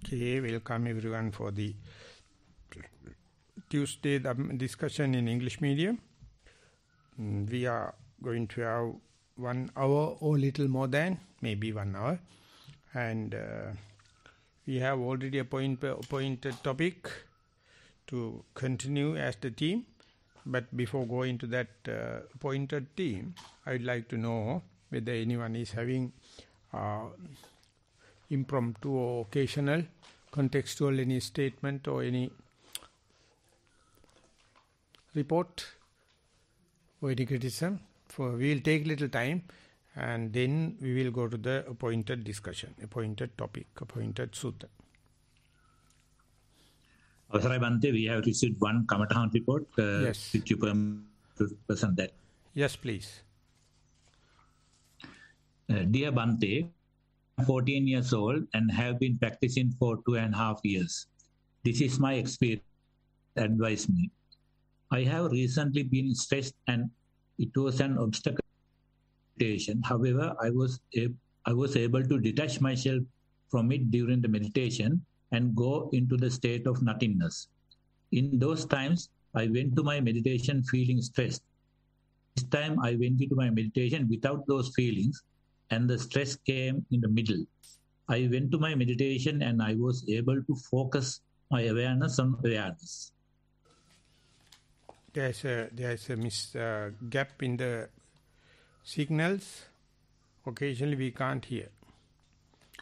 Okay, welcome everyone for the Tuesday discussion in English medium. We are going to have 1 hour or little more than, maybe 1 hour. And we have already appointed topic to continue as the theme. But before going to that appointed theme, I would like to know whether anyone is having impromptu or occasional, contextual, any statement or any report or any criticism. We will take little time and then we will go to the appointed discussion, appointed topic, appointed sutta. Avasarai Bhante, we have received one Kamatahan report. Yes. If you present that. Yes, please. Dear Bhante, I'm 14 years old and have been practicing for 2.5 years. This is my experience. Advise me. I have recently been stressed and it was an obstacle to meditation. However, I was able to detach myself from it during the meditation and go into the state of nothingness. In those times, I went to my meditation feeling stressed. This time I went into my meditation without those feelings and the stress came in the middle. I went to my meditation and I was able to focus my awareness on awareness. There's a gap in the signals. Occasionally we can't hear.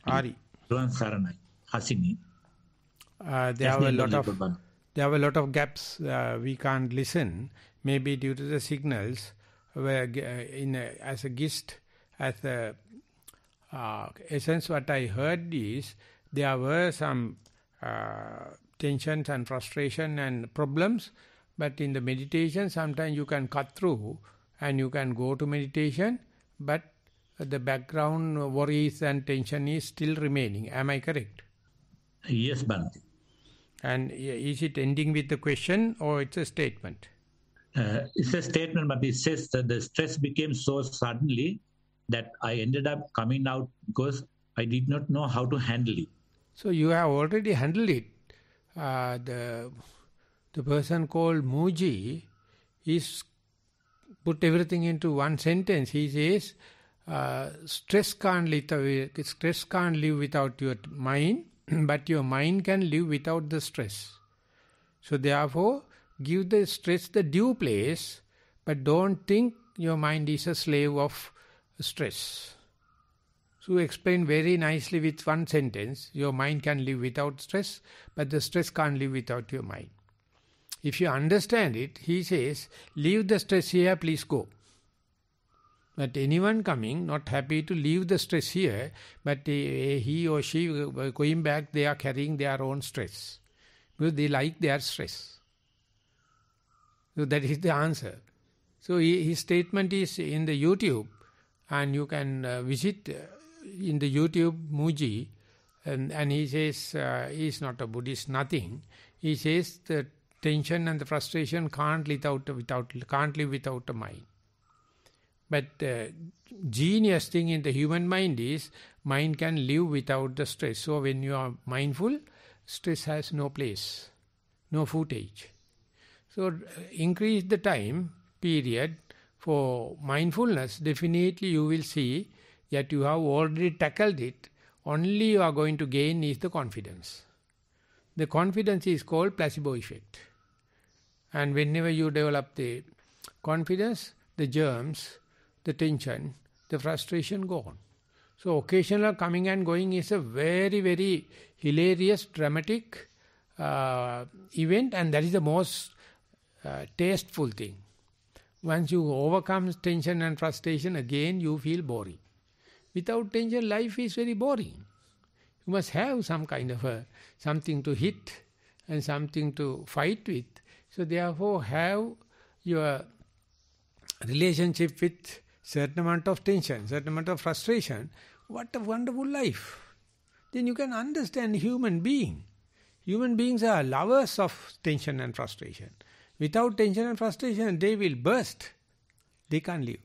Ari. Nissarana, Hasini. There are a lot of gaps. We can't listen. Maybe due to the signals. Where as a guest, as the essence, what I heard is there were some tensions and frustration and problems. But in the meditation, sometimes you can cut through and you can go to meditation, but the background worries and tension is still remaining. Am I correct? Yes, Bhante. And is it ending with the question or it's a statement? It's a statement, but it says that the stress became so suddenly that I ended up coming out because I did not know how to handle it. So you have already handled it. The person called Muji is put everything into one sentence. He says, stress can't live without your mind, but your mind can live without the stress. So therefore, give the stress the due place, but don't think your mind is a slave of stress. So explain very nicely with one sentence, your mind can live without stress, but the stress can't live without your mind. If you understand it, he says, leave the stress here, please go. But anyone coming, not happy to leave the stress here, but he or she going back, they are carrying their own stress. Because they like their stress. So that is the answer. So his statement is in the YouTube, and you can visit in the YouTube Muji, and he says, he is not a Buddhist, nothing. He says the tension and the frustration can't live without a mind. But the genius thing in the human mind is, mind can live without the stress. So when you are mindful, stress has no place, no footage. So increase the time period for mindfulness, definitely you will see that you have already tackled it. Only you are going to gain is the confidence. The confidence is called placebo effect. And whenever you develop the confidence, the germs, the tension, the frustration go on. So occasional coming and going is a very, very hilarious, dramatic event, and that is the most tasteful thing. Once you overcome tension and frustration, again you feel boring. Without tension, life is very boring. You must have some kind of something to hit and something to fight with. So therefore, have your relationship with certain amount of tension, certain amount of frustration. What a wonderful life. Then you can understand human being. Human beings are lovers of tension and frustration. Without tension and frustration, they will burst. They can't live.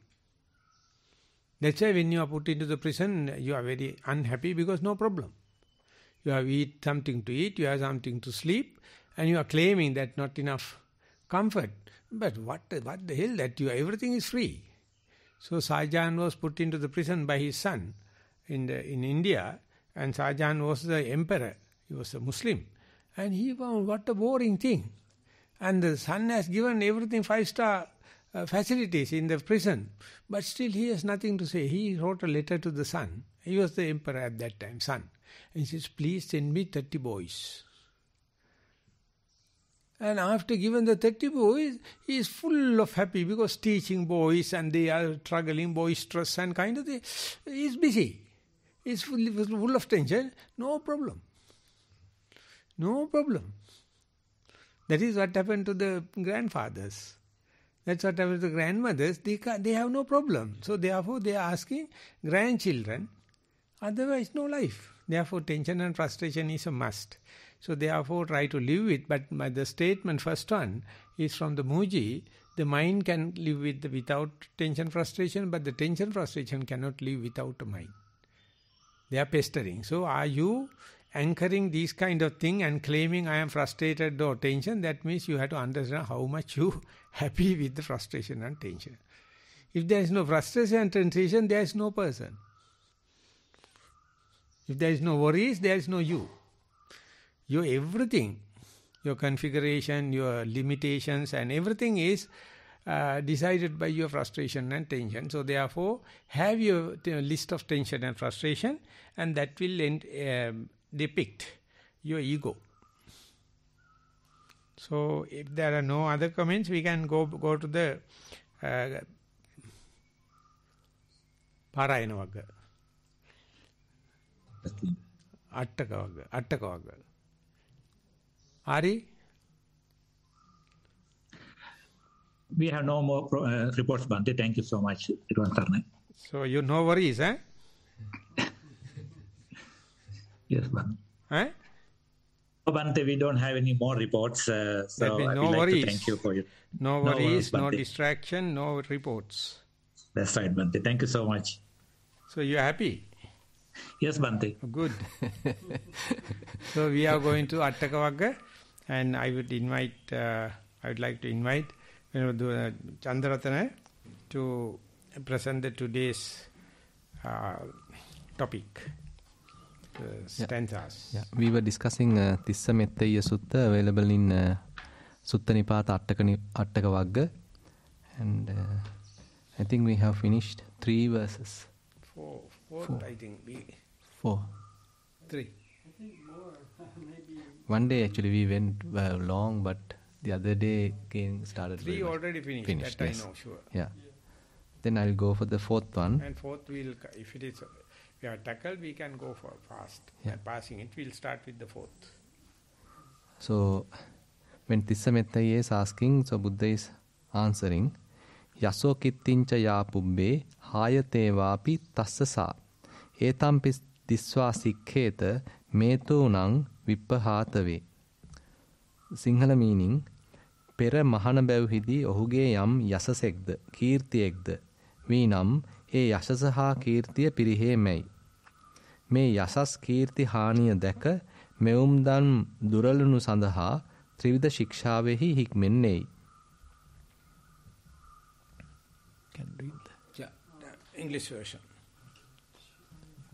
That's why when you are put into the prison, you are very unhappy because no problem. You have something to eat, you have something to sleep, and you are claiming that not enough comfort. But what the hell that everything is free. So Shahjahan was put into the prison by his son in India, and Shahjahan was the emperor. He was a Muslim. And he found, what a boring thing. And the son has given everything 5-star facilities in the prison. But still he has nothing to say. He wrote a letter to the son. He was the emperor at that time, son. And he says, please send me 30 boys. And after given the 30 boys, he is full of happy because teaching boys and they are struggling, boisterous and kind of thing. He is busy. He is full of tension. No problem. No problem. That is what happened to the grandfathers. That's what happened to the grandmothers. They have no problem. So therefore they are asking grandchildren. Otherwise no life. Therefore tension and frustration is a must. So therefore try to live with, but the statement first one is from the Muji, the mind can live without tension, frustration, but the tension, frustration cannot live without a mind. They are pestering. So are you anchoring these kind of thing and claiming I am frustrated or tension? That means you have to understand how much you happy with the frustration and tension. If there is no frustration and tension, there is no person. If there is no worries, there is no you. Your everything, your configuration, your limitations and everything is decided by your frustration and tension. So therefore, have your list of tension and frustration, and that will depict your ego. So if there are no other comments, we can go to the Parayana Vagga. Attaka Vagga. Ari? We have no more reports, Bhante. Thank you so much. So you no worries, eh? Yes, Bhante. Eh? No, Bhante, we don't have any more reports. So I no would worries. like to thank you for your... No worries, no distraction, no reports. That's right, Bhante. Thank you so much. So you are happy? Yes, Bhante. Good. So we are going to Attaka Vagga, and I would like to invite Chandraratana to present today's topic, stanzas. Yeah. We were discussing Tissa Mettaya Sutta, available in Sutta Nipata Attaka Vagga, and I think we have finished 3 verses. Four. I think. 4. 3. I think more, maybe. One day actually we went long, but the other day again started. 3 already finished. That yes. I know, sure. Yeah. Then I'll go for the 4th one. And 4th if it is we have tackled, we can go for fast. Yeah. Passing it, we'll start with the 4th. So when Tissa Mettaya is asking, so Buddha is answering. Yaso kittincha ya pubbe hayate vapi tassa sa etampis diswa sikketa metunang vippahatave. Sinhala meaning, pera mahana bevhidi ohuge yam yasasekda keertiyekda veenam e yasasa ha keertiya pirihe mei. Me yasas keerti haniya deka meumdan duralunu sandaha trivida shikshavehi hikmennei. Can read that. Yeah, English version.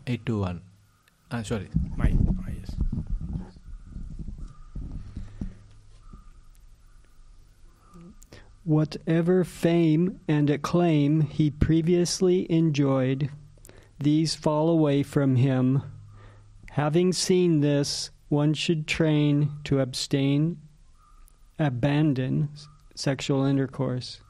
821. Sorry. Mine. Yes. Whatever fame and acclaim he previously enjoyed, these fall away from him. Having seen this, one should train to abandon sexual intercourse.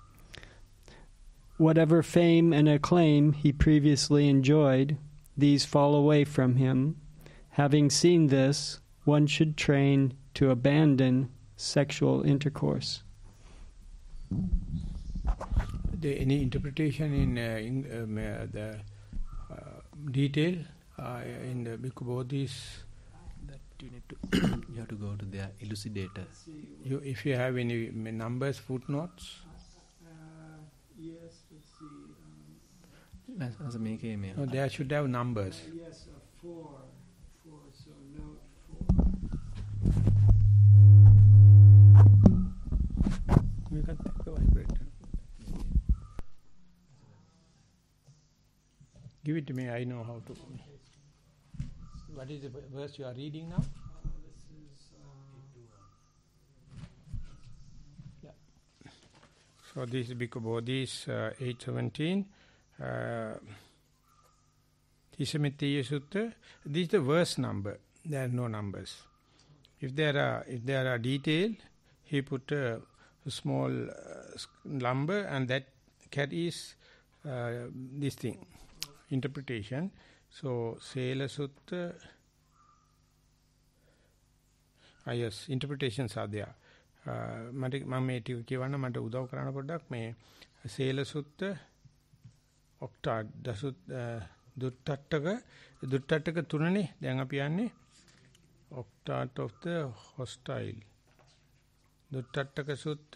Whatever fame and acclaim he previously enjoyed, these fall away from him. Having seen this, one should train to abandon sexual intercourse. Any interpretation in the detail in the Bhikkhu Bodhis? That you need to you have to go to their elucidator. If you have any numbers, footnotes. Yes, let's see. No, there should have numbers. Yes, 4. So note Give it to me, I know how to. What is the verse you are reading now? So this is Bhikkhu Bodhi's 817. Tisamitteya Sutta. This is the verse number. There are no numbers. If there are detail, he put a small number, and that carries this thing, interpretation. So Sela Sutta. Yes, interpretations are there. මම මේ ටික කියවන්න මට උදව් කරන්න පොඩ්ඩක් මේ සීල සුත්ත ඔක්ටා දසුත් දුට්ටටක තුනනේ දැන් අපි යන්නේ octave of the hostile දුට්ටටක සුත්ත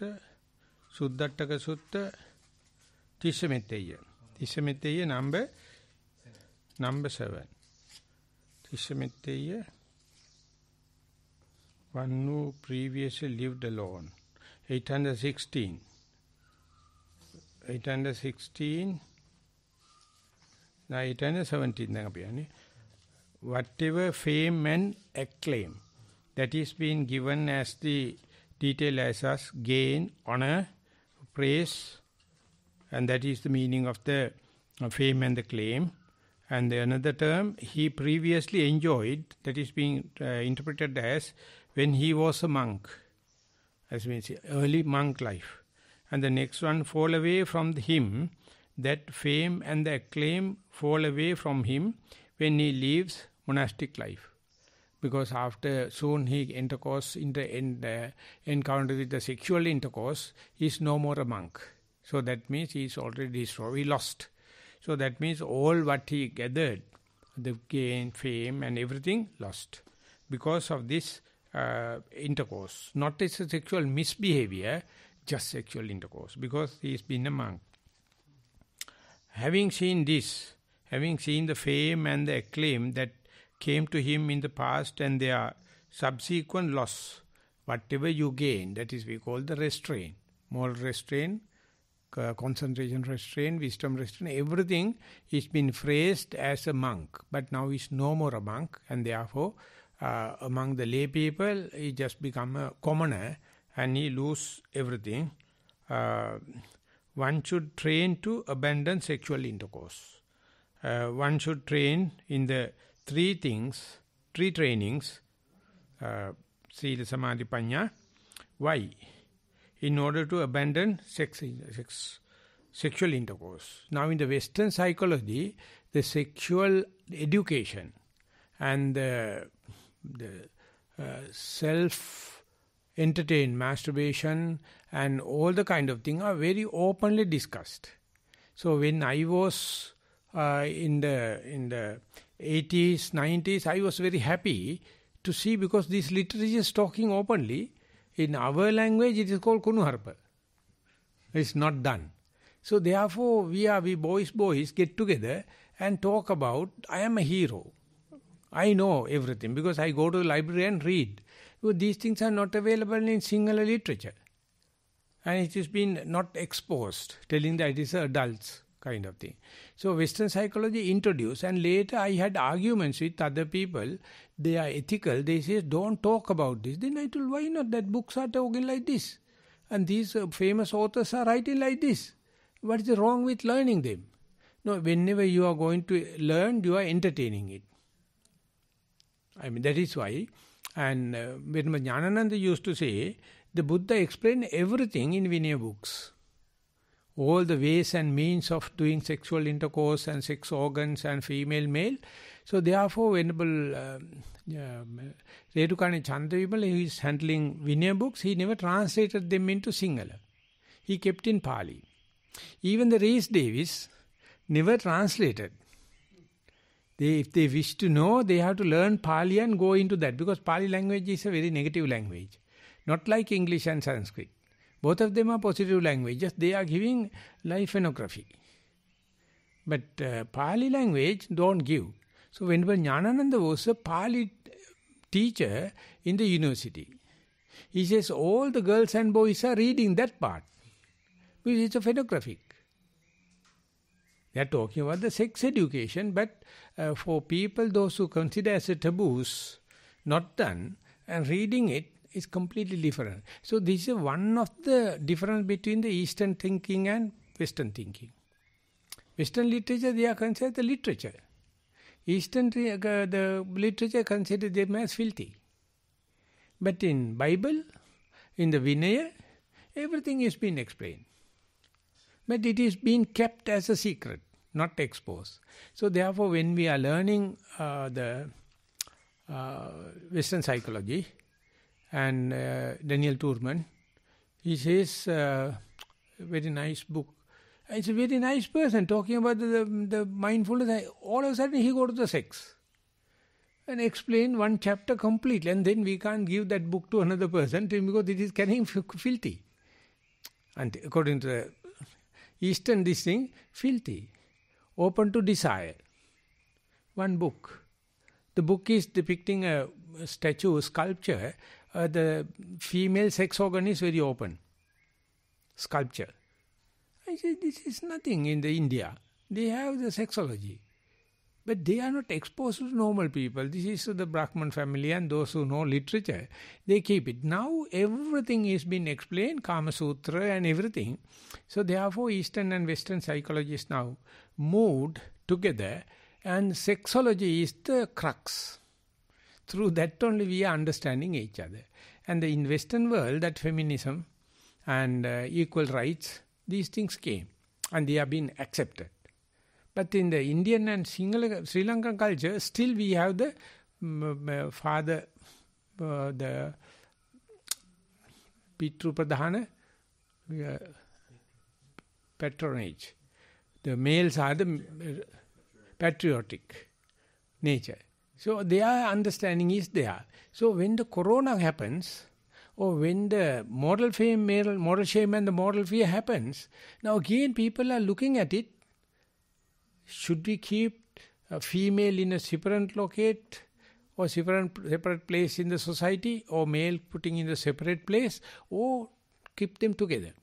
සුද්දට්ටක සුත්ත තිස්සමෙත්තේය number 7 තිස්සමෙත්තේය one who previously lived alone. 816. Now 817. Whatever fame and acclaim that is being given as the detail as us, gain, honor, praise, and that is the meaning of the fame and the claim. And the another term, he previously enjoyed, that is being interpreted as when he was a monk, as we say, early monk life. And the next one, fall away from him, that fame and the acclaim fall away from him when he leaves monastic life. Because after soon he encounter with the sexual intercourse, he is no more a monk. So that means he is already destroyed, he lost. So that means all what he gathered, the gain, fame and everything, lost. Because of this intercourse, not as a sexual misbehavior, just sexual intercourse, because he has been a monk. Having seen this, having seen the fame and the acclaim that came to him in the past and their subsequent loss, whatever you gain, that is we call the restraint, moral restraint, concentration restraint, wisdom restraint, everything is been phrased as a monk, but now he is no more a monk, and therefore among the lay people, he just become a commoner and he lose everything. One should train to abandon sexual intercourse. One should train in the three trainings, Sila Samadhi Panya. Why? In order to abandon sexual intercourse. Now in the Western psychology, the sexual education and the self-entertain, masturbation and all the kind of thing are very openly discussed. So when I was in the 80s, 90s, I was very happy to see, because this literature is talking openly. In our language, it is called Kunuharpa. It's not done. So therefore, we boys get together and talk about, I am a hero. I know everything because I go to the library and read. But these things are not available in Sinhala literature. And it has been not exposed, telling that it is adults kind of thing. So Western psychology introduced, and later I had arguments with other people. They are ethical. They say, don't talk about this. Then I told, why not? That books are talking like this. And these famous authors are writing like this. What is wrong with learning them? No, whenever you are going to learn, you are entertaining it. I mean, that is why. And when Jnanananda used to say, the Buddha explained everything in Vinaya books. All the ways and means of doing sexual intercourse and sex organs and female, male. So therefore, Venerable Redukani Chandravimala, who is handling Vinaya books, he never translated them into Sinhala. He kept in Pali. Even the Rhys Davis never translated. If they wish to know, they have to learn Pali and go into that, because Pali language is a very negative language. Not like English and Sanskrit. Both of them are positive languages. They are giving life ethnography. But Pali language don't give. So whenever Jnanananda was a Pali teacher in the university, he says all the girls and boys are reading that part, because it's a photographic. They are talking about the sex education, but for people, those who consider as a taboos, not done, and reading it is completely different. So this is one of the difference between the Eastern thinking and Western thinking. Western literature, they are considered the literature. Eastern, the literature considered them as filthy. But in Bible, in the Vinaya, everything is being explained. But it is being kept as a secret, not exposed. So therefore, when we are learning the Western psychology, and Daniel Turman, he says, very nice book. It's a very nice person talking about the mindfulness. All of a sudden he go to the sex and explain one chapter completely, and then we can't give that book to another person because it is carrying filthy. And according to the Eastern, this thing, filthy, open to desire. One book. The book is depicting a statue, sculpture. The female sex organ is very open. Sculpture. I say, this is nothing in the India. They have the sexology. But they are not exposed to normal people. This is the Brahman family and those who know literature. They keep it. Now everything is being explained, Kama Sutra and everything. So therefore Eastern and Western psychologists now moved together, and sexology is the crux. Through that only we are understanding each other. And in Western world, that feminism and equal rights, these things came and they have been accepted. But in the Indian and Sri Lankan culture, still we have the father, the Pitru Pradhana patronage. The males are the patriotic nature. So their understanding is there. So when the corona happens, or when the moral shame and the moral fear happens, now again people are looking at it. Should we keep a female in a separate locate or separate place in the society, or male putting in a separate place, or keep them together?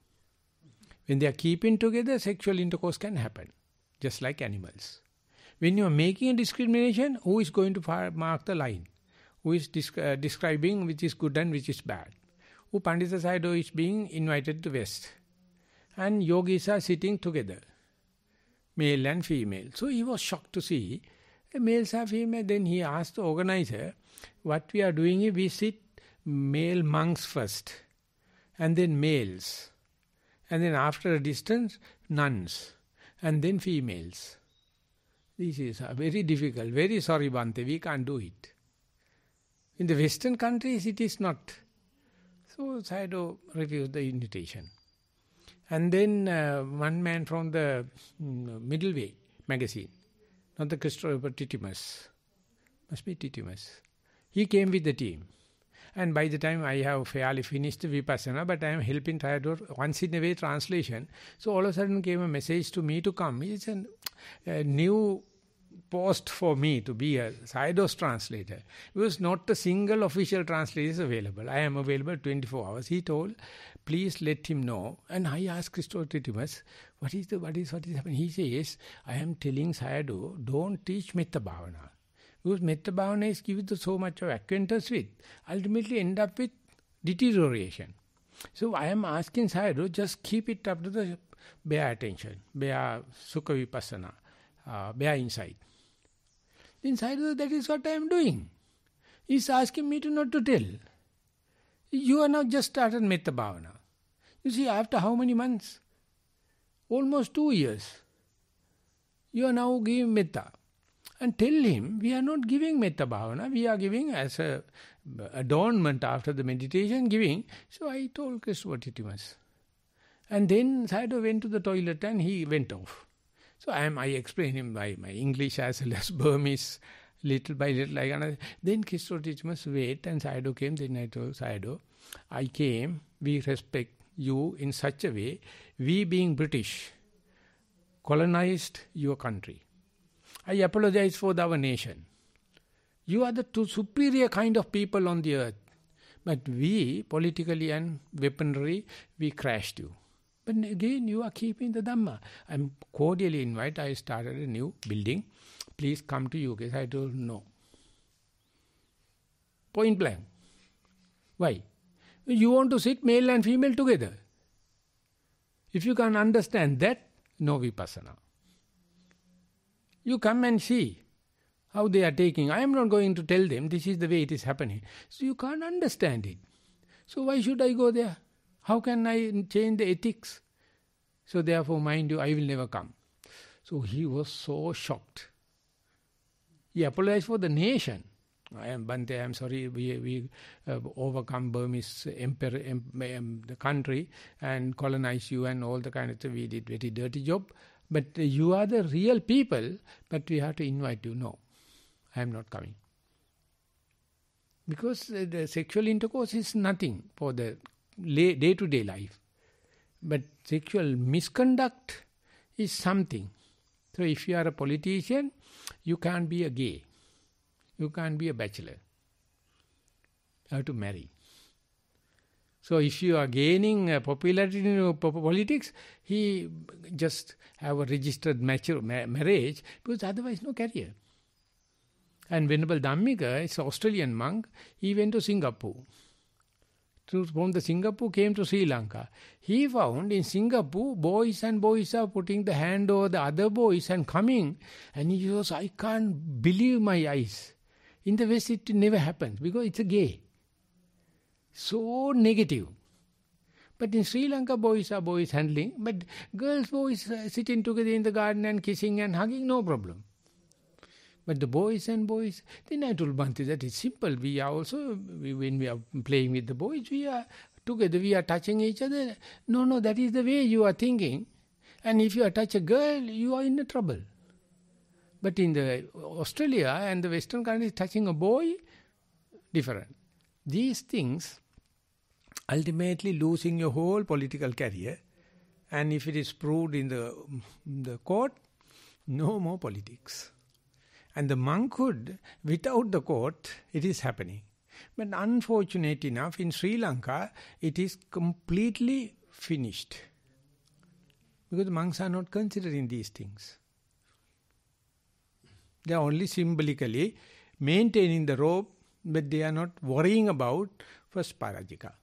When they are keeping together, sexual intercourse can happen, just like animals. When you are making a discrimination, who is going to mark the line? Who is describing which is good and which is bad? Who Pandita Sayadaw is being invited to West. And yogis are sitting together, male and female. So he was shocked to see males are female. Then he asked the organizer, what we are doing is we sit male monks first, and then males. And then after a distance, nuns, and then females. This is very difficult. Very sorry, Bhante, we can't do it. In the Western countries, it is not. So Sayadaw refused the invitation. And then one man from the Middle Way magazine, not the Christopher, but Titimus, must be Titimus. He came with the team. And by the time I have fairly finished the Vipassana, but I am helping Sayadaw once in a way translation. So all of a sudden came a message to me to come. It's a new post for me to be a Sayadaw's translator. Because not a single official translator is available. I am available 24 hours. He told, please let him know. And I asked Christopher Titimus, what is happening? He says, I am telling Sayadaw, don't teach Metta Bhavana. Because Metta Bhavana is given so much of acquaintance with, ultimately end up with deterioration. So I am asking Sayadaw, just keep it up to the bare attention, bare Sukha Vipassana, bare insight. Then Sayadaw, that is what I am doing. He is asking me to not to tell. You are now just started Metta Bhavana. You see, after how many months? Almost 2 years. You are now giving Metta. And tell him, we are not giving Metta Bhavana, we are giving as a adornment after the meditation, giving. So I told Christopher Titimus. And then Sayadaw went to the toilet and he went off. So I explained him by my English as well as Burmese, little by little. Like another. Then Christopher Titimus wait, and Sayadaw came. Then I told Sayadaw, I came, we respect you in such a way, we being British, colonized your country. I apologize for our nation. You are the two superior kind of people on the earth. But we, politically and weaponry, we crashed you. But again, you are keeping the Dhamma. I'm cordially invite. I started a new building. Please come to UK. I told no. Point blank. Why? You want to sit male and female together. If you can understand that, no vipassana. You come and see how they are taking. I am not going to tell them this is the way it is happening. So you can't understand it. So why should I go there? How can I change the ethics? So therefore, mind you, I will never come. So he was so shocked. He apologized for the nation. I am Bante, I am sorry, we overcome Burmese the country and colonize you and all the kind of stuff. We did very dirty job. But you are the real people, but we have to invite you. No, I am not coming. Because the sexual intercourse is nothing for the day-to-day life. But sexual misconduct is something. So if you are a politician, you can't be a gay. You can't be a bachelor. You have to marry. So if you are gaining popularity in politics, he just have a registered marriage, because otherwise no career. And Venerable Dhammika is an Australian monk. He went to Singapore. From the Singapore came to Sri Lanka. He found in Singapore, boys are putting the hand over the other boys and coming. And he goes, I can't believe my eyes. In the West it never happens because it's a gay. So negative. But in Sri Lanka, boys are boys handling. But boys sitting together in the garden and kissing and hugging, no problem. But the boys, then I told Bhante that it's simple. We are also, when we are playing with the boys, we are together, we are touching each other. No, that is the way you are thinking. And if you touch a girl, you are in trouble. But in the Australia and the Western countries, touching a boy, different. These things, ultimately losing your whole political career. And if it is proved in the court, no more politics. And the monkhood, without the court, it is happening. But unfortunate enough, in Sri Lanka, it is completely finished. Because the monks are not considering these things. They are only symbolically maintaining the robe, but they are not worrying about first parajika.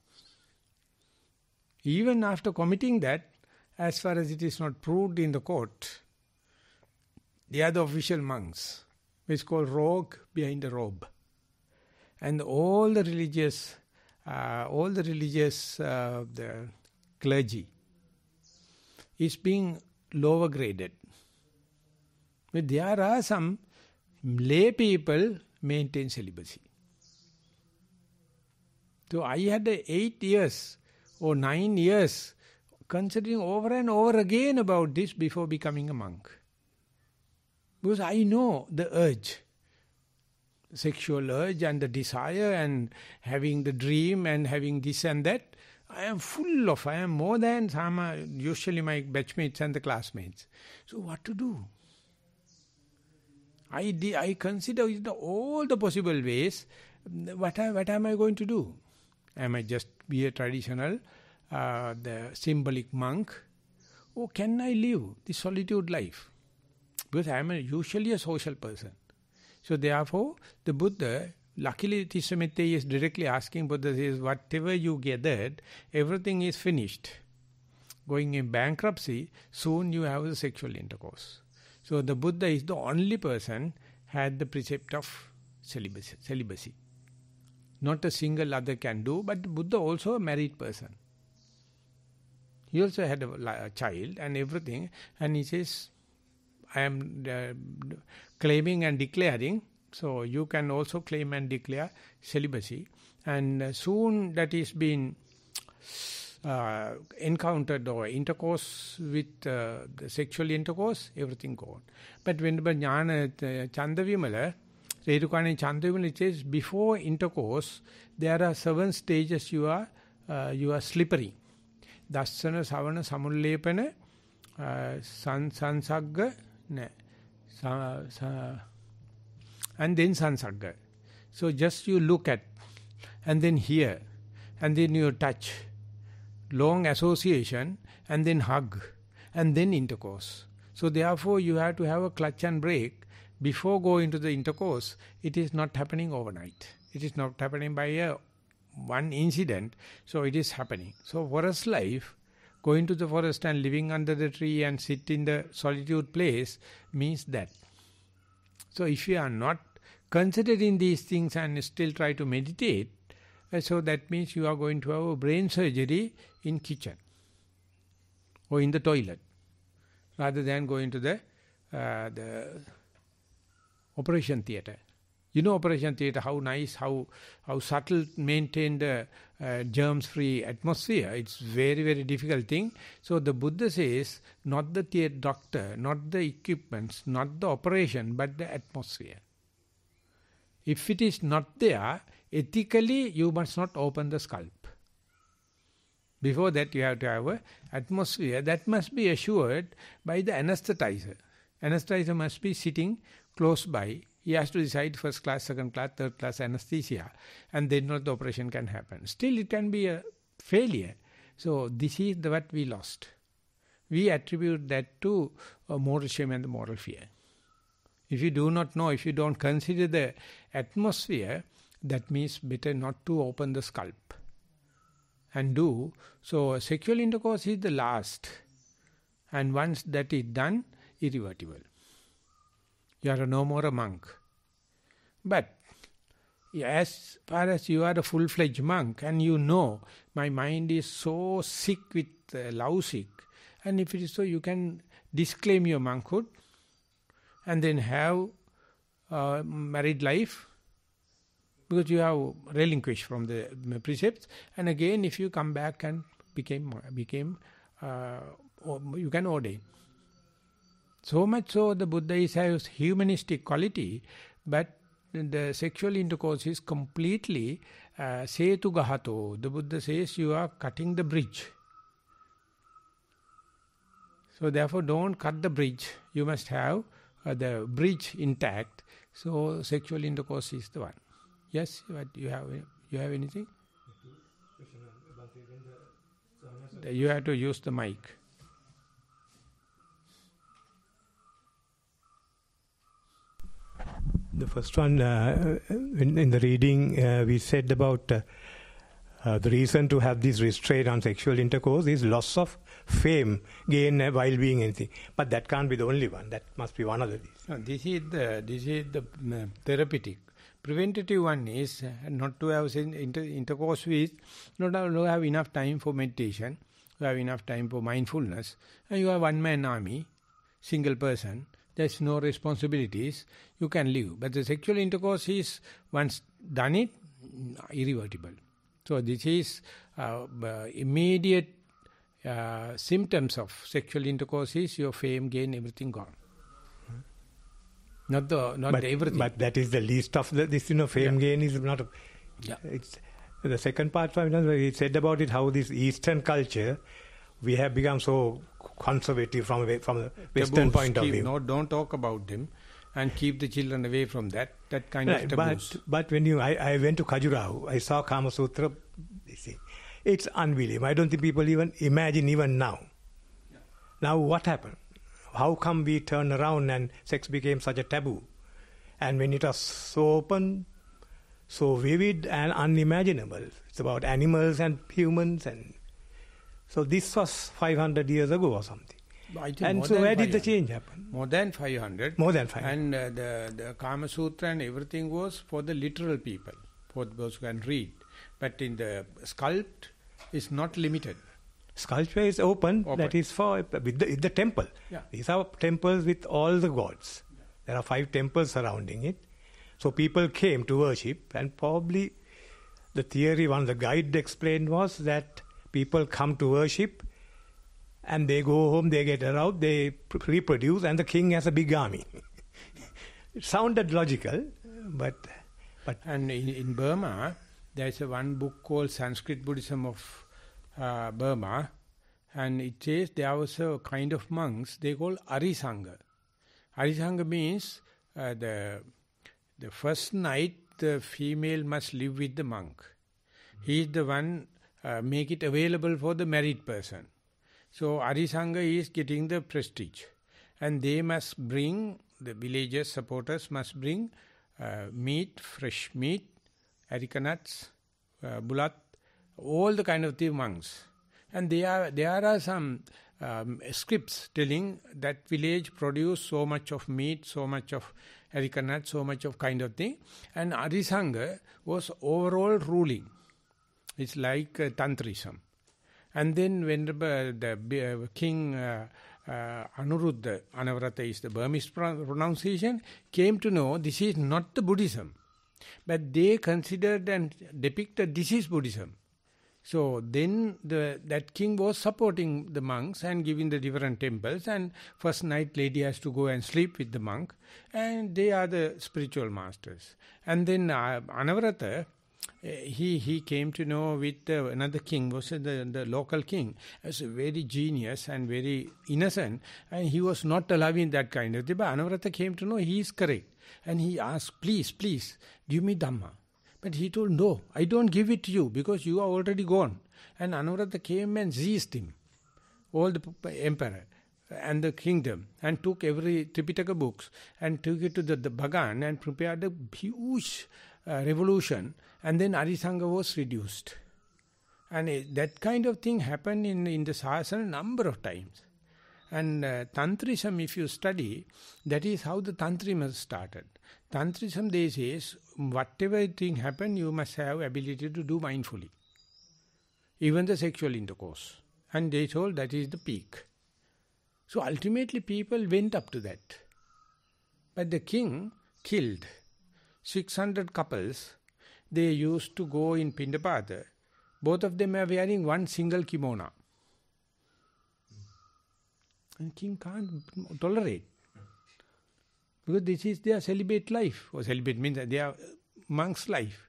Even after committing that, as far as it is not proved in the court, they are the official monks. It's called rogue behind the robe. And all the religious, the clergy is being lower graded. But there are some lay people maintain celibacy. So I had 8 years or 9 years considering over and over again about this before becoming a monk. Because I know the urge, sexual urge and the desire and having the dream and having this and that. I am more than usually my batchmates and the classmates. So what to do? I consider all the possible ways. What am I going to do? Am I just be a traditional, the symbolic monk? Or can I live the solitude life? Because I am usually a social person. So therefore, the Buddha, luckily Tissametteyi is directly asking, Buddha says, whatever you gathered, everything is finished. Going in bankruptcy, soon you have the sexual intercourse. So the Buddha is the only person had the precept of celibacy. Not a single other can do, but Buddha also a married person. He also had a child and everything, and he says, I am claiming and declaring, so you can also claim and declare celibacy. And soon that is being encountered or intercourse with the sexual intercourse, everything gone. But when Jnana Chandavimala, Redukani Chandavimala, it says before intercourse, there are 7 stages you are slippery. Dassana, Savana, Samullepana, Sansagga, and then Sansagga. So just you look at, and then hear, and then you touch, long association, and then hug, and then intercourse. So therefore you have to have a clutch and brake before going to the intercourse. It is not happening overnight. It is not happening by one incident. So it is happening. So forest life, going to the forest and living under the tree and sit in the solitude place means that. So if you are not considering these things and still try to meditate, so that means you are going to have a brain surgery in kitchen or in the toilet, rather than going to the operation theatre. You know operation theatre, how nice, how subtle, maintain the germs-free atmosphere. It's very, very difficult thing. So the Buddha says, not the doctor, not the equipments, not the operation, but the atmosphere. If it is not there, ethically you must not open the scalp. Before that you have to have an atmosphere that must be assured by the anesthetizer. Anesthetizer must be sitting close by. He has to decide first class, second class, third class anesthesia, and then not the operation can happen. Still it can be a failure. So this is what we lost. We attribute that to moral shame and the moral fear. If you do not know, if you don't consider the atmosphere, that means better not to open the scalp and do. So sexual intercourse is the last. And once that is done, irreversible. You are no more a monk. But as far as you are a full-fledged monk and you know, my mind is so sick with love sick, and if it is so, you can disclaim your monkhood and then have married life, because you have relinquished from the precepts. And again, if you come back and became you can ordain. So much so the Buddha has humanistic quality, but the sexual intercourse is completely setu gahato. The Buddha says you are cutting the bridge. So therefore don't cut the bridge. You must have the bridge intact. So sexual intercourse is the one. Yes, what you have anything? You have to use the mic. The first one, in the reading, we said about the reason to have this restraint on sexual intercourse is loss of fame, gain while being anything. But that can't be the only one. That must be one of the reasons. No, this is the therapeutic. Preventative one is not to have intercourse with, not to have enough time for meditation, you have enough time for mindfulness, and you are one-man army, single person. There's no responsibilities, you can live. But the sexual intercourse is, once done it, irreversible. So this is immediate symptoms of sexual intercourse is your fame, gain, everything gone. Not everything. But that is the least of this, fame, gain is not. It's the second part. He said about it, how this Eastern culture, we have become so conservative from the Western point of view. No, don't talk about them and keep the children away from that kind of taboos. But when I went to Khajuraho, I saw Kama Sutra. It's unbelievable. I don't think people even imagine even now. Yeah. Now what happened? How come we turned around and sex became such a taboo? And when it was so open, so vivid and unimaginable, it's about animals and humans, and so this was 500 years ago or something. And so where did the change happen? More than 500. More than 500. And the Kama Sutra and everything was for the literal people, for those who can read. But in the sculpt, it's not limited. Sculpture is open. That is for with the temple. Yeah. These are temples with all the gods. Yeah. There are 5 temples surrounding it. So people came to worship, and probably the theory one of the guide explained was that people come to worship and they go home, they get aroused, they reproduce, and the king has a big army. It sounded logical, but and in Burma, there is one book called Sanskrit Buddhism of Burma, and it says there was a kind of monks they call Arisanga. Arisanga means the first night the female must live with the monk. He is the one make it available for the married person. So Arisanga is getting the prestige. And they must bring, the villagers, supporters must bring meat, fresh meat, areca nuts, bulat, all the kind of the monks. And there are some scripts telling that village produce so much of meat, so much of areca nuts, so much of kind of thing. And Arisanga was overall ruling. It's like Tantrism. And then when the king Anuruddha, Anavrata is the Burmese pronunciation, came to know this is not the Buddhism. But they considered and depicted this is Buddhism. So then that king was supporting the monks and giving the different temples, and first night lady has to go and sleep with the monk, and they are the spiritual masters. And then Anavrata, he came to know with another king, was the local king, as a very genius and very innocent, and he was not allowing that kind of thing. But Anavrata came to know he is correct, and he asked, please, give me Dhamma. But he told, no, I don't give it to you because you are already gone. And Anuruddha came and seized him, all the emperor and the kingdom, and took every Tripitaka books and took it to the Bhagan and prepared a huge revolution. And then Arisanga was reduced. And that kind of thing happened in the Sasana a number of times. And Tantrism, if you study, that is how the Tantrism started. Tantrism, they say, whatever thing happen, you must have ability to do mindfully. Even the sexual intercourse. And they told that is the peak. So ultimately people went up to that. But the king killed 600 couples. They used to go in Pindapata. Both of them are wearing one single kimono. And king can't tolerate. Because this is their celibate life. Or celibate means their monk's life.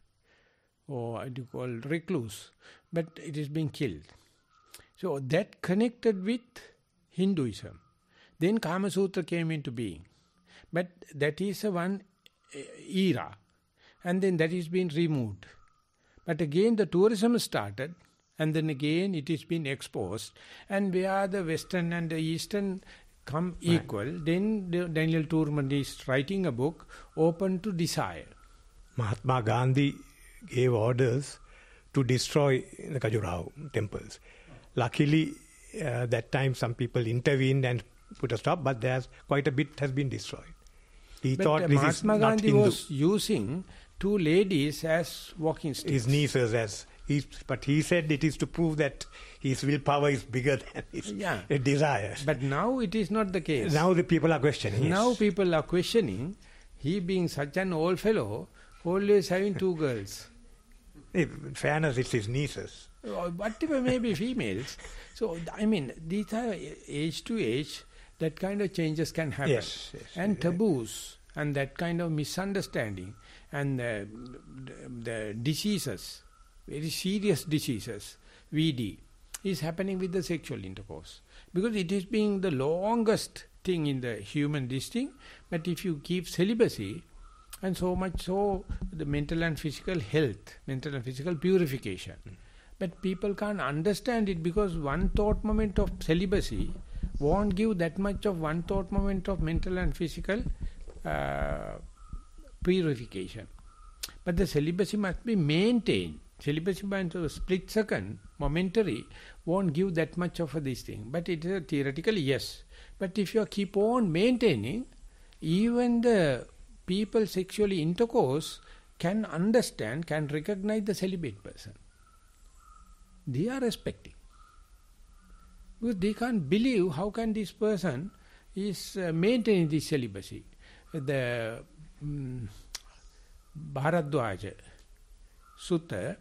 Or what you call recluse. But it is being killed. So that connected with Hinduism. Then Kama Sutra came into being. But that is a one era. And then that is being removed. But again the tourism started. And then again it is been exposed. And where the Western and the Eastern come equal, then Daniel Toorman is writing a book, Open to Desire. Mahatma Gandhi gave orders to destroy the Khajuraho temples. Luckily, that time some people intervened and put a stop, but there's quite a bit has been destroyed. He thought this is not Hindu. Mahatma Gandhi was using two ladies as walking sticks. His nieces as... But he said it is to prove that his willpower is bigger than his desires. But now it is not the case. Now the people are questioning. Yes. Now people are questioning, he being such an old fellow, always having two girls. In fairness, it's his nieces. Whatever may be females. So, I mean, these are age to age, that kind of changes can happen. Yes, and taboos, and that kind of misunderstanding, and the diseases, very serious diseases, VD, is happening with the sexual intercourse. Because it is being the longest thing in the human distinct, but if you keep celibacy, and so much so the mental and physical health, mental and physical purification. But people can't understand it because one thought moment of celibacy won't give that much of one thought moment of mental and physical purification. But the celibacy must be maintained. Celibacy by a split second, momentary, won't give that much of this thing. But it is theoretically, yes. But if you keep on maintaining, even the people sexually intercourse can understand, can recognize the celibate person. They are respecting. Because they can't believe how can this person is maintaining this celibacy. The Bharadwaja Sutta,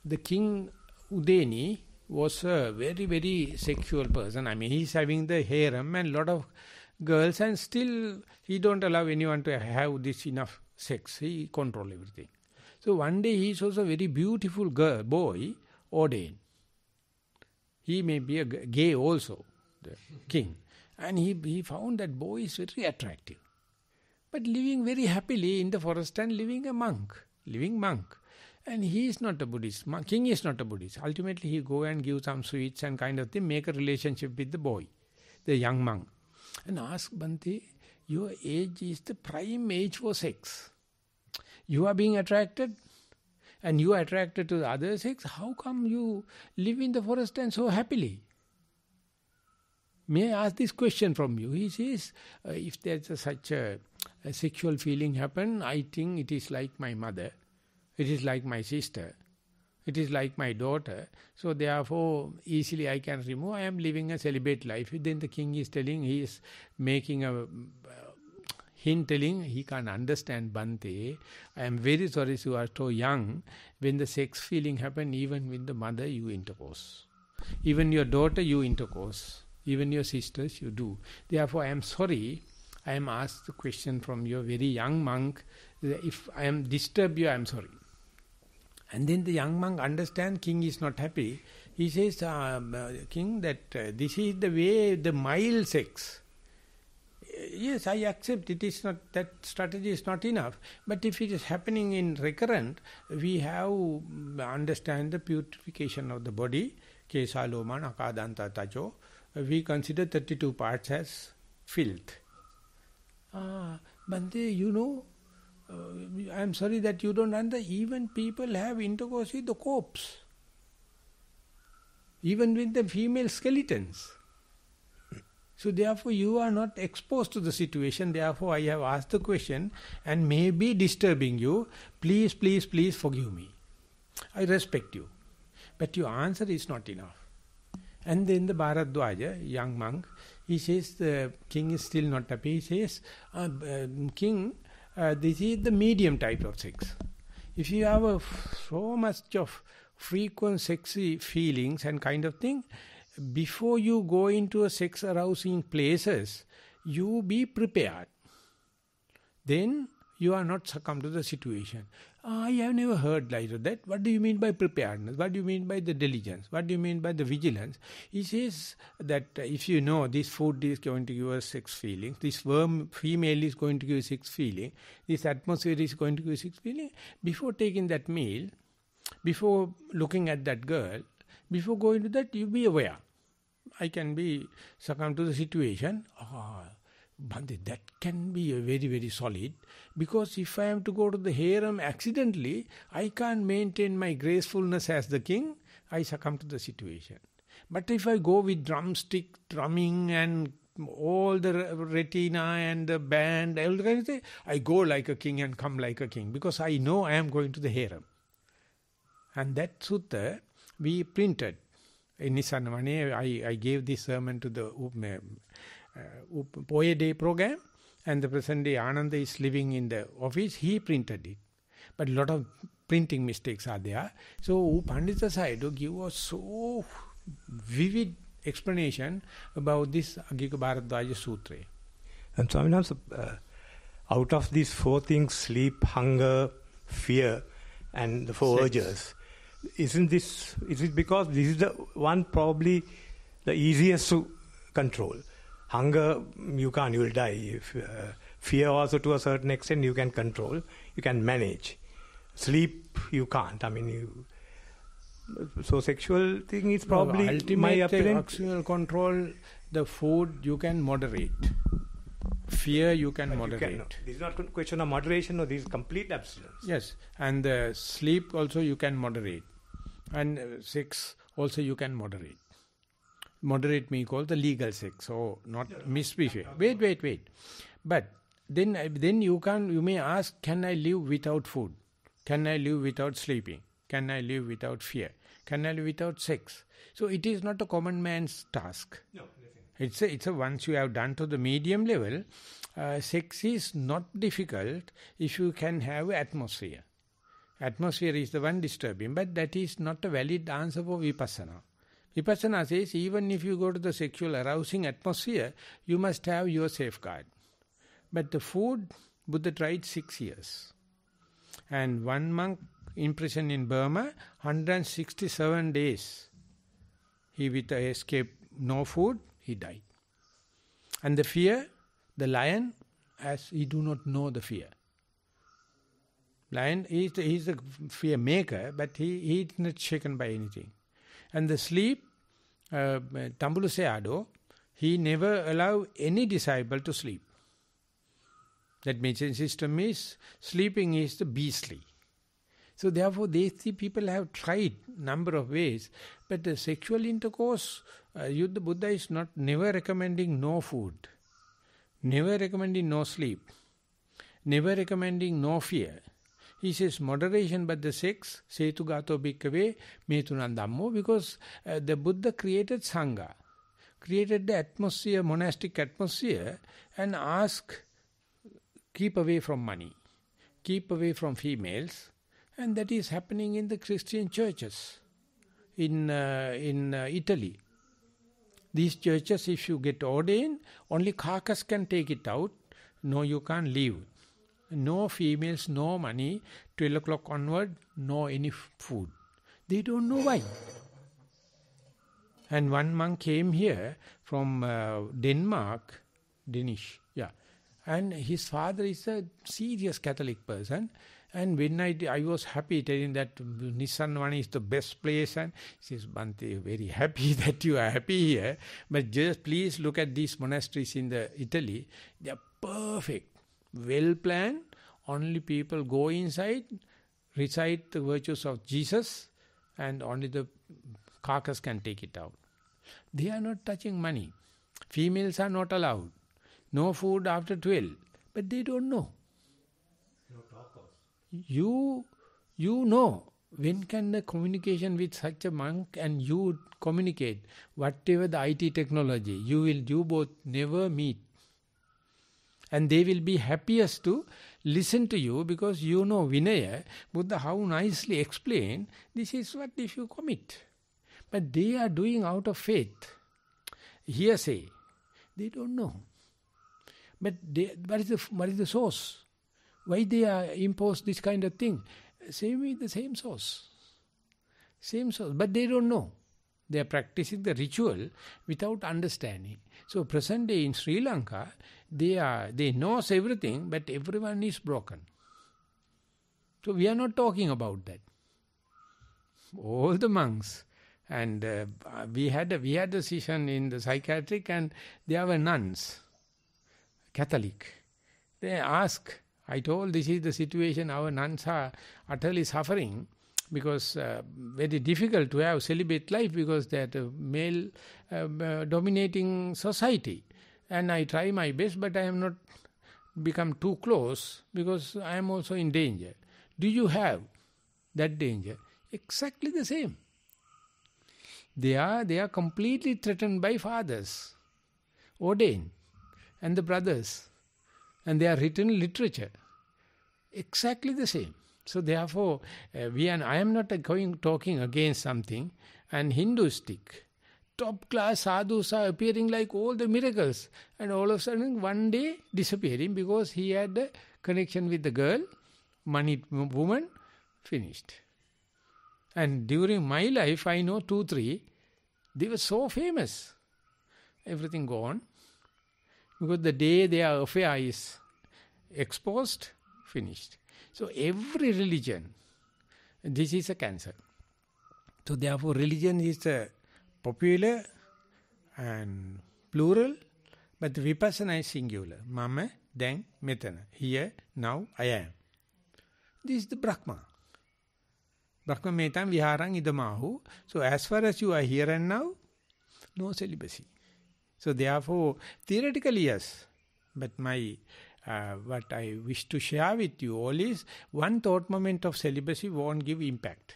the king Udeni was a very, very sexual person. I mean, he's having the harem and lot of girls, and still he don't allow anyone to have this enough sex. He control everything. So one day he saw a very beautiful boy ordained. He may be a gay also, the king. And he found that boy is very attractive. But living very happily in the forest and living monk. And he is not a Buddhist. King is not a Buddhist. Ultimately, he go and give some sweets and kind of thing, make a relationship with the boy, the young monk. And ask Bhante, your age is the prime age for sex. You are being attracted and you are attracted to the other sex. How come you live in the forest and so happily? May I ask this question from you? He says, if there's such a sexual feeling happen, I think it is like my mother. It is like my sister. It is like my daughter. So therefore, easily I can remove. I am living a celibate life. Then the king is telling, he is making a hint telling, he can't understand, Bhante. I am very sorry you are so young. When the sex feeling happen, even with the mother you intercourse. Even your daughter you intercourse. Even your sisters you do. Therefore I am sorry. I am asked the question from your very young monk. If I am disturb you, I am sorry. And then the young monk understands king is not happy. He says, king, that this is the way, the mild sex. Yes, I accept it is not, that strategy is not enough. But if it is happening in recurrent, we have understand the purification of the body. Kesa, loma, naka, danta, tajo. We consider 32 parts as filth. Bhante, you know, I am sorry that you don't understand. Even people have intercourse with the corpse. Even with the female skeletons. So therefore you are not exposed to the situation. Therefore I have asked the question and may be disturbing you. Please, please, please forgive me. I respect you. But your answer is not enough. And then the Bharadwaja, young monk, he says the king is still not happy. He says, king, this is the medium type of sex. If you have so much of frequent sexy feelings and kind of thing, before you go into a sex arousing places, you be prepared. Then you are not succumb to the situation. I have never heard like that. What do you mean by preparedness? What do you mean by the diligence? What do you mean by the vigilance? He says that if you know this food is going to give us sex feelings, this worm female is going to give sex feeling, this atmosphere is going to give sex feeling, before taking that meal, before looking at that girl, before going to that, you be aware. I can be succumb to the situation. Bhante, that can be a very, very solid. Because if I am to go to the harem accidentally, I can't maintain my gracefulness as the king. I succumb to the situation. But if I go with drumstick, drumming and all the retina and the band, I go like a king and come like a king. Because I know I am going to the harem. And that sutta we printed. In Nissarana, I gave this sermon to the Poya Day program, and the present day Ananda is living in the office. He printed it, but a lot of printing mistakes are there. So Pandita Sayadaw give us so vivid explanation about this Agika Bharadwaja Sutra. And Swaminatha, out of these four things, sleep, hunger, fear, and the four urges, is it because this is the one probably the easiest to control? Hunger, you can't, you will die. Fear also to a certain extent you can control, you can manage. Sleep, you can't. I mean, so sexual thing is probably my ultimate sexual control. The food you can moderate. Fear you can moderate. This is not a question of moderation, no, this is complete abstinence. Yes, and the sleep also you can moderate. And sex also you can moderate. Moderate me call the legal sex, so not misbehavior. Wait. But then you may ask, can I live without food? Can I live without sleeping? Can I live without fear? Can I live without sex? So it is not a common man's task. No. It's a once you have done to the medium level, sex is not difficult if you can have atmosphere. Atmosphere is the one disturbing, but that is not a valid answer for Vipassana. Vipassana says even if you go to the sexual arousing atmosphere, you must have your safeguard. But the food, Buddha tried 6 years. And one monk in prison in Burma, 167 days. He with the escape, no food, he died. And the fear, the lion, as he do not know the fear. Lion, he's the fear maker, but he is not shaken by anything. And the sleep, Tambulu Sayadaw, he never allow any disciple to sleep. That message system is, sleeping is the beastly. So therefore, they see people have tried number of ways, but the sexual intercourse, the Buddha is never recommending no food, never recommending no sleep, never recommending no fear. He says moderation, but the sex, setu gato bhikkave metunan dhammo, because the Buddha created Sangha, created the atmosphere, monastic atmosphere, and asked, keep away from money, keep away from females, and that is happening in the Christian churches in Italy. These churches, if you get ordained, only carcass can take it out. No, you can't leave. No females, no money, 12 o'clock onward, no any food. They don't know why. And one monk came here from Denmark, Danish, and his father is a serious Catholic person. And when I was happy telling that Nissarana is the best place, and he says, Bhante, very happy that you are happy here, but just please look at these monasteries in Italy. They are perfect. Well planned, only people go inside, recite the virtues of Jesus, and only the carcass can take it out. They are not touching money. Females are not allowed. No food after 12. But they don't know. No talkers. You know, when can the communication with such a monk and you communicate, whatever the IT technology, you both never meet. And they will be happiest to listen to you because you know Vinaya, Buddha how nicely explained, this is what if you commit. But they are doing out of faith. Hearsay. They don't know. But what is the source? Why they are impose this kind of thing? Same with the same source. Same source. But they don't know. They are practicing the ritual without understanding. So present day in Sri Lanka, they knows everything, but everyone is broken. So we are not talking about that. All the monks, and we had a session in the psychiatric, and there were nuns, Catholic. They ask, I told this is the situation, our nuns are utterly suffering, because very difficult to have celibate life because that male dominating society. And I try my best, but I have not become too close because I am also in danger. Do you have that danger? Exactly the same. They are completely threatened by fathers, ordained, and the brothers, and they are written literature. Exactly the same. So therefore, I am not talking against something, and Hinduistic, top class sadhus are appearing like all the miracles, and all of a sudden one day disappearing because he had a connection with the girl, money woman, finished. And during my life, I know 2, 3, they were so famous. Everything gone. Because the day their affair is exposed, finished. So every religion, this is a cancer. So therefore religion is popular and plural, but the vipassana is singular. Mama, then, metana. Here, now, I am. This is the Brahma. Brahma metam viharang idamahu. So as far as you are here and now, no celibacy. So therefore, theoretically yes, but my what I wish to share with you all is one thought moment of celibacy won't give impact.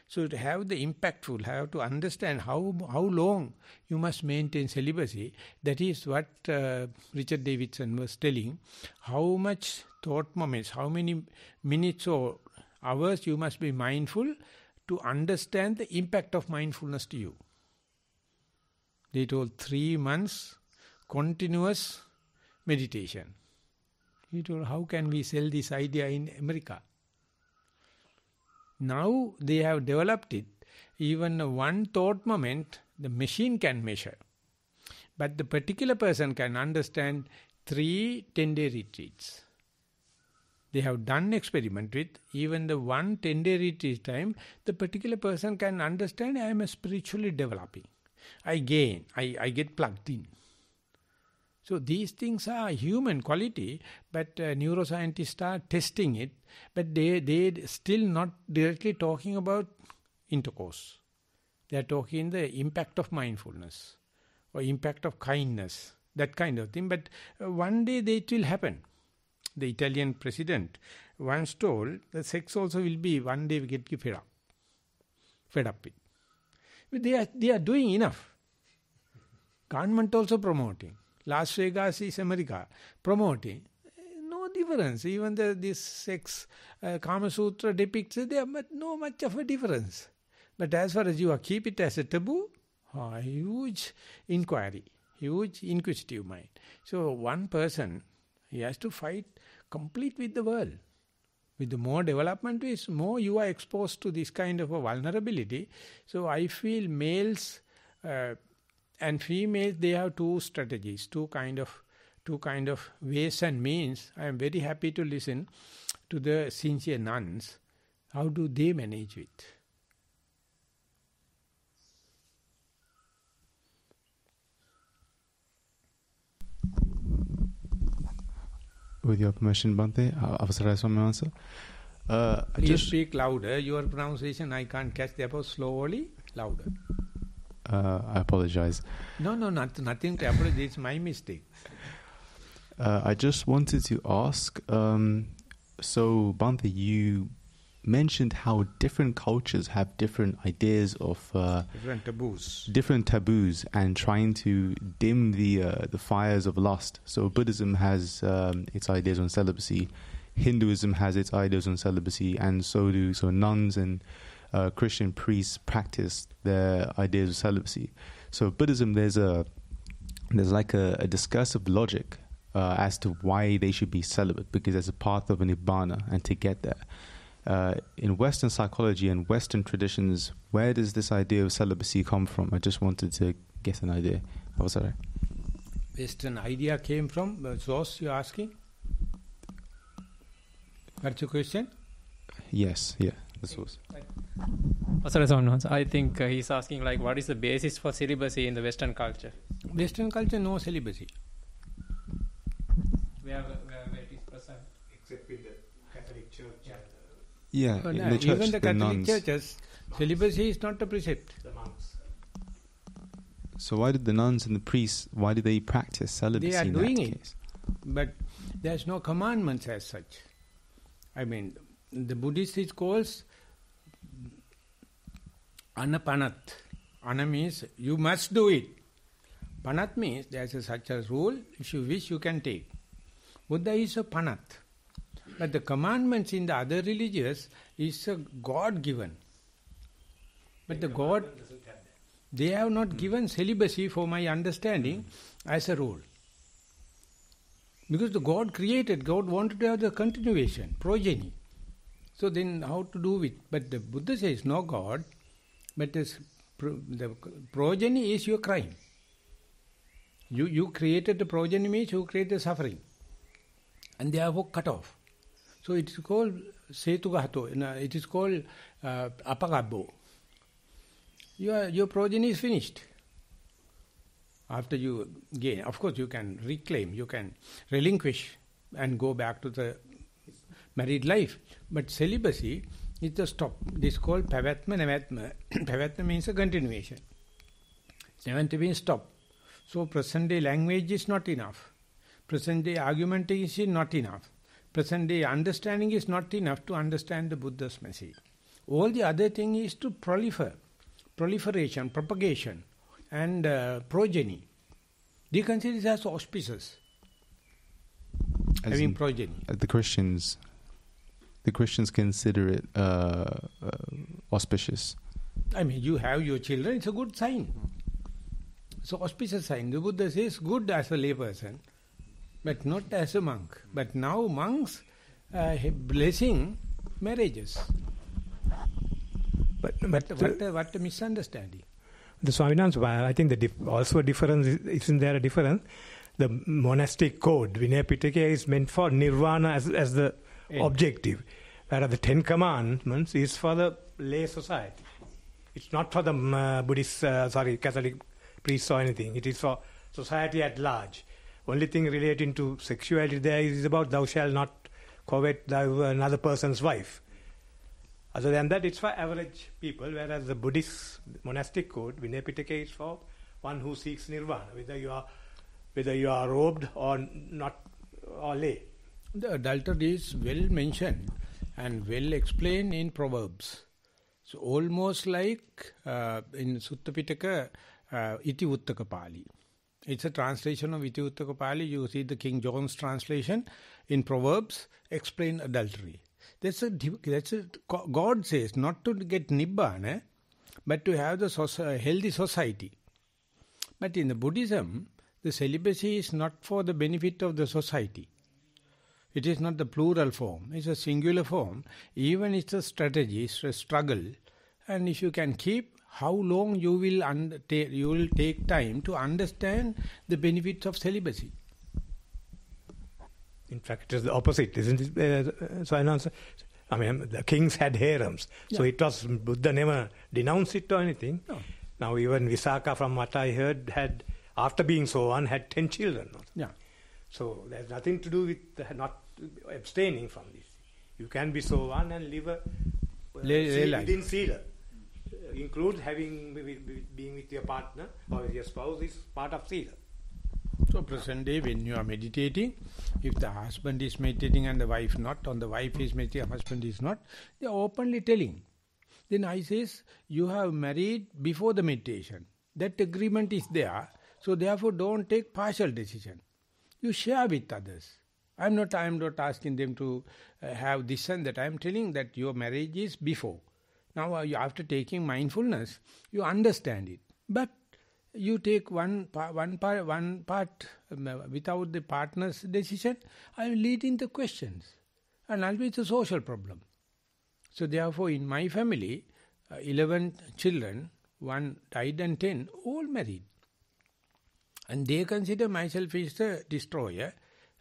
So to have the impactful, have to understand how long you must maintain celibacy. That is what Richard Davidson was telling. How much thought moments, how many minutes or hours you must be mindful to understand the impact of mindfulness to you. They told 3 months continuous meditation. He told, how can we sell this idea in America? Now they have developed it. Even one thought moment, the machine can measure. But the particular person can understand 3 10-day retreats. They have done experiment with even the 1 10-day retreat time, the particular person can understand I am spiritually developing. I gain, I get plugged in. So these things are human quality, but neuroscientists are testing it, but they still not directly talking about intercourse. They are talking the impact of mindfulness or impact of kindness, that kind of thing. But one day it will happen. The Italian president once told that sex also will be one day we get fed up with. But they are doing enough. Government also promoting. Las Vegas is America promoting. No difference. Even this sex Kama Sutra depicts there, but no much of a difference. But as far as you keep it as a taboo, huge inquiry, huge inquisitive mind. So one person, he has to fight complete with the world. With the more development is, more you are exposed to this kind of a vulnerability. So I feel males and females, they have two strategies, two kind of ways and means. I am very happy to listen to the sincere nuns. How do they manage it? With your permission, Bhante, Avasarai Swami answer. Please speak louder. Your pronunciation, I can't catch the above. Slowly, louder. I apologize. No, nothing to apologize. It's my mistake. I just wanted to ask, so Bhante, you mentioned how different cultures have different ideas of different taboos and trying to dim the fires of lust. So Buddhism has its ideas on celibacy, Hinduism has its ideas on celibacy, and so nuns and Christian priests practice their ideas of celibacy. So Buddhism, there's like a discursive logic as to why they should be celibate, because there's a path of a nibbana, and to get there. In Western psychology and Western traditions, where does this idea of celibacy come from? I just wanted to get an idea. Oh, sorry. Western idea came from the source you're asking? What's your question? Yes, yeah, the source. I think he's asking like, what is the basis for celibacy in the Western culture? Western culture, no celibacy. Where it is present. Except in the Catholic Church. Yeah, in the church, even the Catholic nuns. churches, celibacy is not a precept. The monks. So why did the nuns and the priests, why do they practice celibacy? They are in doing that it, case? but there's no commandments as such. I mean, the Buddhist is called anapanat. Ana means you must do it. Panat means there's such a rule, if you wish you can take. Buddha is a panat. But the commandments in the other religions is God-given. But the God, they have not given celibacy, for my understanding, as a rule. Because the God created, God wanted to have the continuation, progeny. So then how to do it? But the Buddha says, no God, but the progeny is your crime. You created the progeny, means you created suffering. And therefore cut off. So it is called setugahato, it is called apagabbo. Your progeny is finished. After you gain, of course you can reclaim, you can relinquish and go back to the married life. But celibacy is the stop. This is called pavatma navatma. Pavatma means a continuation. Navatma means stop. So present day language is not enough. Present day argumentation is not enough. Present day understanding is not enough to understand the Buddha's message. All the other thing is to proliferation, propagation, and progeny. They consider it as auspicious, having progeny. The Christians consider it auspicious. I mean, you have your children, it's a good sign. So auspicious sign. The Buddha says good as a layperson, but not as a monk. But now monks blessing marriages. But what a misunderstanding. The Swaminathan, I think also a difference, isn't there a difference? The monastic code, Vinaya Pitaka, is meant for nirvana as the objective. Whereas the 10 Commandments is for the lay society. It's not for the Buddhist, Catholic priests or anything. It is for society at large. Only thing relating to sexuality there is about thou shalt not covet another person's wife. Other than that, it's for average people, whereas the Buddhist monastic code, Vinaya Pitaka, is for one who seeks nirvana, whether you are robed or not, or lay. The adultery is well mentioned and well explained in Proverbs. So almost like in Sutta Pitaka, Iti Uttaka Pali. It's a translation of Iti Uttaka Pali. You see the King John's translation in Proverbs explain adultery. God says not to get Nibbana, but to have the healthy society. But in the Buddhism, the celibacy is not for the benefit of the society. It is not the plural form. It's a singular form. Even it's a strategy, it's a struggle. And if you can keep, how long you will take time to understand the benefits of celibacy. In fact, it is the opposite, isn't it? I mean, the kings had harems. Yeah. So it was, Buddha never denounced it or anything. No. Now even Visakha, from what I heard, had, after being so on, had 10 children. Yeah. So there's nothing to do with not abstaining from this. You can be so on and live within Sila. Include being with your partner or with your spouse is part of Sila. So present day when you are meditating, if the husband is meditating and the wife not, or the wife is meditating, husband is not, they are openly telling. Then I says, you have married before the meditation. That agreement is there. So therefore don't take partial decision. You share with others. I am not asking them to have this and that. I am telling that your marriage is before. Now after taking mindfulness, you understand it. But you take one part without the partner's decision, I will lead into questions. And always it's a social problem. So therefore in my family, 11 children, 1 died and 10, all married. And they consider myself as the destroyer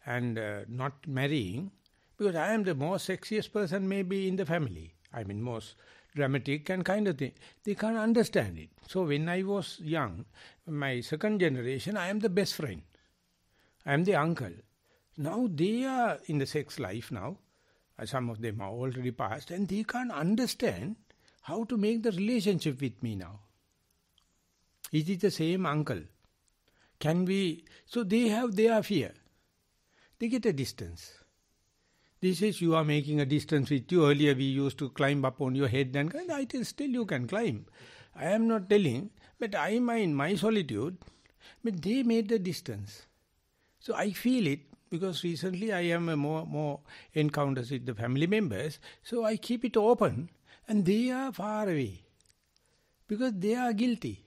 and not marrying, because I am the most sexiest person maybe in the family. I mean most dramatic and kind of thing. They can't understand it. So when I was young, my second generation, I am the best friend. I am the uncle. Now they are in the sex life now. Some of them are already past and they can't understand how to make the relationship with me now. Is it the same uncle? Can we... So they have their fear. They get a distance. This is you are making a distance with you. Earlier we used to climb up on your head and I tell still you can climb. I am not telling, but I mind my solitude. But they made the distance. So I feel it because recently I am more encounters with the family members. So I keep it open and they are far away because they are guilty.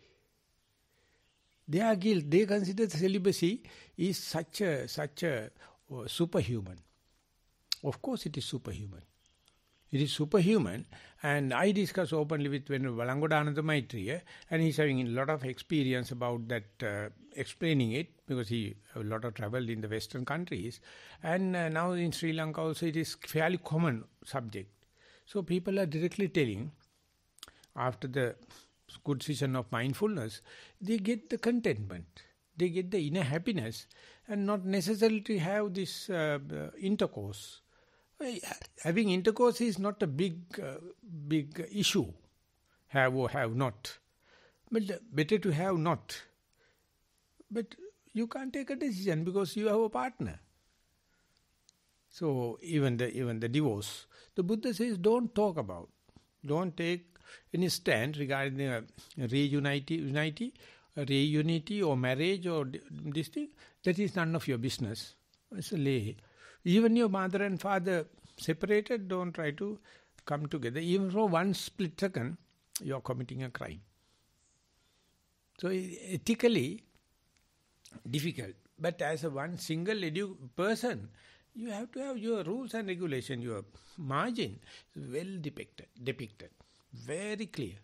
They are guilty. They consider celibacy is such a superhuman. Of course it is superhuman. It is superhuman, and I discuss openly with Valangodananda Maitreya, and he's having a lot of experience about that, explaining it, because he have a lot of travel in the Western countries, and now in Sri Lanka also it is fairly common subject. So people are directly telling, after the good session of mindfulness, they get the contentment, they get the inner happiness, and not necessarily to have this intercourse. Having intercourse is not a big issue, have or have not. But better to have not. But you can't take a decision because you have a partner. So even the divorce, the Buddha says don't talk about, don't take any stand regarding the reunity or marriage or this thing. That is none of your business. It's a lay. Even your mother and father separated, don't try to come together. Even for one split second, you are committing a crime. So ethically difficult. But as a one single person, you have to have your rules and regulation, your margin well depicted, very clear.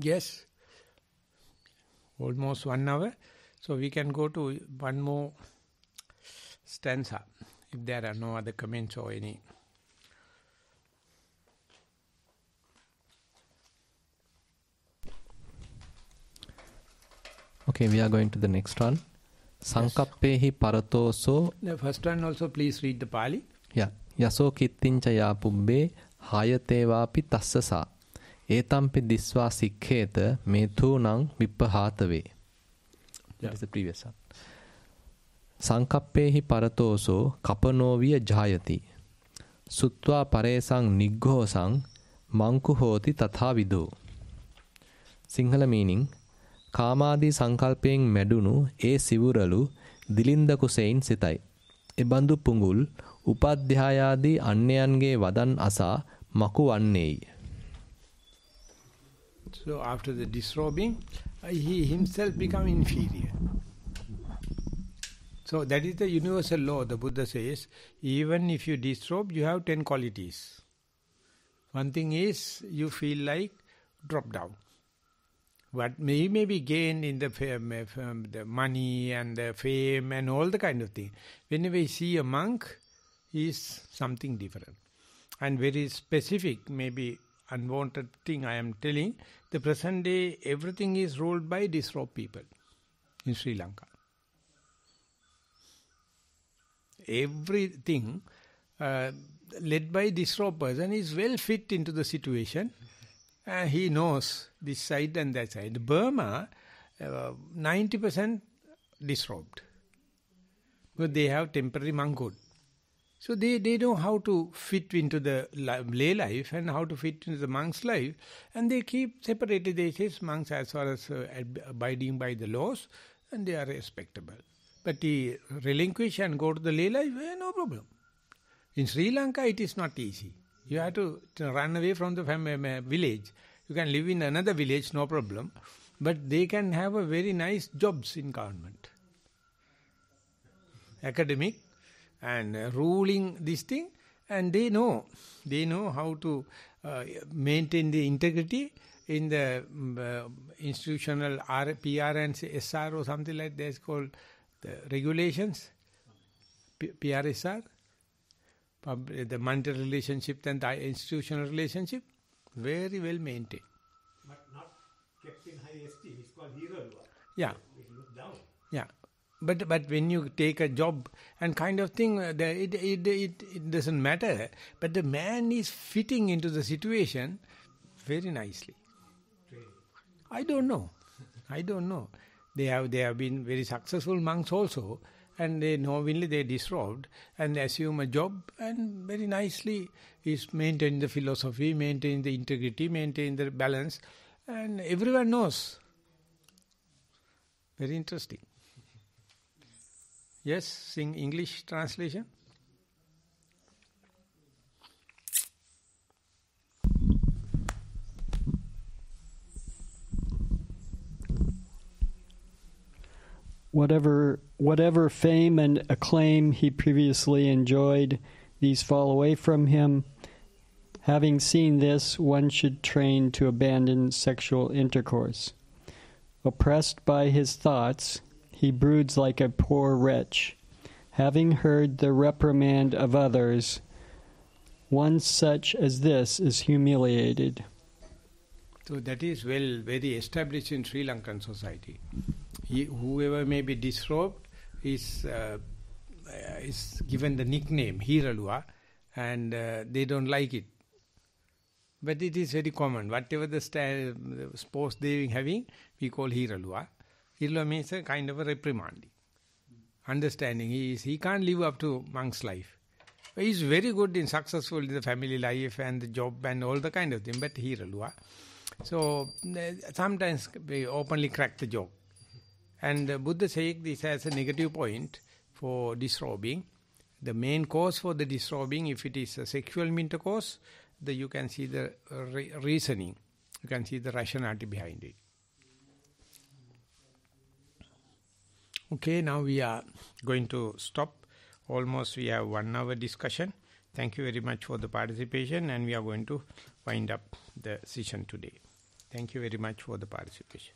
Yes. Almost 1 hour. So we can go to one more stanza, if there are no other comments or any. Okay, we are going to the next one. Sankappehi paratoso. The first one also, please read the Pali. Yeah. Yaso kittincha ya pubbe hayatevapi tassasa. Etampi disva sikheta methunang vippahatave. That is the previous one. Sankappehi paratoso kapanoviya jayati. Sutva paresang nighosang manku hoti tatha vidu. Sinhala meaning, කාමාදී සංකල්පයෙන් මැඩුණු ඒ සිවුරලු දිලින්ද කුසෙයින් සිතයි. එබඳු පුඟුල් උපාධ්‍යායාදී අන්‍යයන්ගේ වදන් අසා මකු වන්නේයි. So after the disrobing, he himself become inferior. So that is the universal law. The Buddha says, even if you disrobe, you have 10 qualities. One thing is, you feel like drop down. What may be gained in the money and the fame and all the kind of thing. Whenever you see a monk, he is something different. And very specific, maybe unwanted thing I am telling, the present day, everything is ruled by disrobed people in Sri Lanka. Everything led by disrobed person is well fit into the situation. He knows this side and that side. Burma, 90% disrobed. But they have temporary monkhood. So they know how to fit into the lay life and how to fit into the monk's life. And they keep separated. They say monks as far as abiding by the laws, and they are respectable. But the relinquish and go to the lay life, no problem. In Sri Lanka, it is not easy. You have to run away from the village. You can live in another village, no problem. But they can have a very nice jobs in government. Academic and ruling this thing. And they know how to maintain the integrity in the institutional PR and SR or something like that. It's called the regulations, PRSR. The monetary relationship and the institutional relationship, very well maintained. But not kept in high esteem. It's called hero. Yeah. It looks down. Yeah. But when you take a job and kind of thing, it doesn't matter. But the man is fitting into the situation very nicely. I don't know. They have been very successful monks also. And they knowingly they disrobed and assume a job and very nicely is maintaining the philosophy, maintaining the integrity, maintaining the balance, and everyone knows. Very interesting. Yes, sing English translation. Whatever fame and acclaim he previously enjoyed, these fall away from him. Having seen this, one should train to abandon sexual intercourse. Oppressed by his thoughts, he broods like a poor wretch. Having heard the reprimand of others, one such as this is humiliated. So that is very established in Sri Lankan society. Whoever may be disrobed is given the nickname Hiralua, and they don't like it. But it is very common. Whatever the sports they are having, we call Hiralua. Hiralua means a kind of a reprimand. Understanding. He can't live up to monk's life. He is very good and successful in the family life and the job and all the kind of thing, but Hiralua. So sometimes we openly crack the joke. And Buddha says this as a negative point for disrobing. The main cause for the disrobing, if it is a sexual intercourse, you can see the reasoning. You can see the rationality behind it. Okay, now we are going to stop. Almost we have 1 hour discussion. Thank you very much for the participation, and we are going to wind up the session today. Thank you very much for the participation.